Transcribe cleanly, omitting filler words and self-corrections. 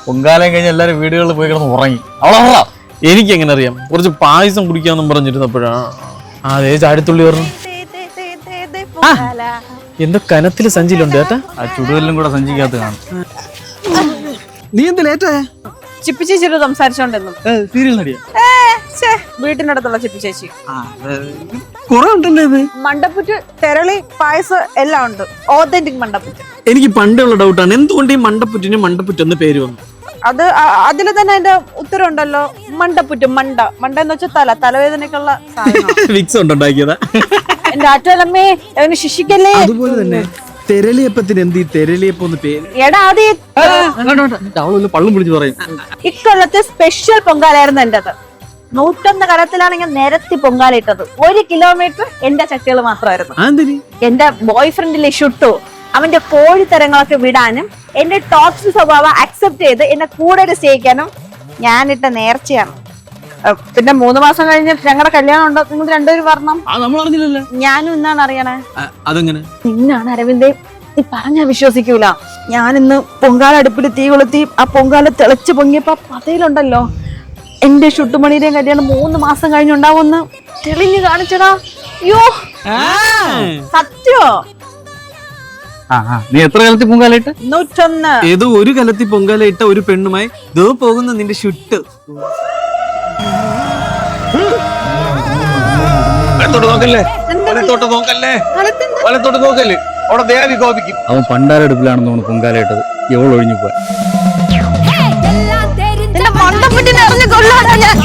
പൊങ്കാലം കഴിഞ്ഞ എല്ലാരും വീടുകളിൽ പോയി കിടന്ന് ഉറങ്ങി. അവളാ എനിക്ക് എങ്ങനെ അറിയാം? കുറച്ച് പായസം കുടിക്കാന്നും പറഞ്ഞിരുന്നപ്പോഴാണ് അതേ ചാടിത്തുള്ളി പറഞ്ഞു. എന്തോ കനത്തില് സഞ്ചിയിലുണ്ട് ചേട്ടാ. ആ ചുടുകല്ലും കൂടെ സഞ്ചിക്കകത്ത് കാണും. നീ എന്ത് ലേറ്റാ? ചിപ്പി ചേച്ചിയോട് സംസാരിച്ചോണ്ടെന്നും സീരിയൽ നടിയാ? വീട്ടിനടുത്തുള്ള ചിപ്പി ചേച്ചി. കുറെ ഉണ്ടല്ലേ ഇത്? മണ്ടപ്പുറ്റ്, തെരളി, പായസം എല്ലാം ഉണ്ട്. ഓതന്റിക് മണ്ടപ്പുറ്റ്. എനിക്ക് പണ്ടുള്ള ഡൗട്ടാണ്, എന്തുകൊണ്ട് ഈ മണ്ടപ്പുറ്റിന് മണ്ടപ്പുറ്റ് എന്ന് പേര് വന്നു? അത് അതില് തന്നെ അതിന്റെ ഉത്തരം ഉണ്ടല്ലോ. മണ്ടപ്പുറ്റ്, മണ്ട എന്ന് വെച്ചാൽ തലവേദനക്കുള്ള സാധനം. വിക്സ് ഉണ്ടാക്കിയതാ? എന്റെ ആറ്റലമ്മേ, അവന് ശിക്ഷിക്കല്ലേ. അതുപോലെ തന്നെ തെരളിയപ്പത്തിന് എന്ത് ഈ തെരളിയപ്പം എന്ന് പേര്? എടാ അത് പള്ളും പിടിച്ച് പറയും. ഇക്കൊല്ലത്തെ സ്പെഷ്യൽ പൊങ്കാലായിരുന്നു എന്റേത്. 101 കലത്തിലാണെങ്കിൽ നിരത്തി പൊങ്കാല ഇട്ടത്. 1 കിലോമീറ്റർ എന്റെ ചട്ടികൾ മാത്രമായിരുന്നു. എന്റെ ബോയ് ഫ്രണ്ടിലെ ഷുട്ടു അവന്റെ കോഴിത്തരങ്ങളൊക്കെ വിടാനും എന്റെ ടോക്സിക് സ്വഭാവം അക്സെപ്റ്റ് ചെയ്ത് എന്നെ കൂടെ സ്നേഹിക്കാനും ഞാനിട്ട നേർച്ചയാണ്. പിന്നെ 3 മാസം കഴിഞ്ഞ് ഞങ്ങളുടെ കല്യാണം ഉണ്ടോ? നിങ്ങൾ രണ്ടുപേരും പറഞ്ഞു. ഞാനും ഇന്നാണ് അറിയണേ. അതെങ്ങനെ? നിന്നാണ് അരവിന്ദേ, നീ പറഞ്ഞാ വിശ്വസിക്കൂല. ഞാനിന്ന് പൊങ്കാല അടുപ്പിൽ തീ കൊളുത്തി ആ പൊങ്കാല തിളച്ച് പൊങ്ങിയപ്പോ പതയിലുണ്ടല്ലോ എന്റെ ഷുട്ടുമണിയുടെയും കല്യാണം 3 മാസം കഴിഞ്ഞുണ്ടാവുമെന്ന് തെളിഞ്ഞു കാണിച്ചടാ. അയ്യോ സത്യോ? നീ എത്ര കാലത്തിൽ പൊങ്കാല ഇട്ട്? 101. ഏതോ ഒരു കലത്തിൽ പൊങ്കാല ഇട്ട ഒരു പെണ്ണുമായി ദോ പോകുന്ന നിന്റെ ഷുട്ട്. അവൻ പണ്ടാരടുപ്പിലാണെന്ന് തോന്നുന്നു പൊങ്കാല ഇട്ടത്. ഇവൾ ഒഴിഞ്ഞു പോയി. മണ്ടപ്പുറ്റിനെ അറിഞ്ഞു കൊള്ളാടാ ഞാൻ.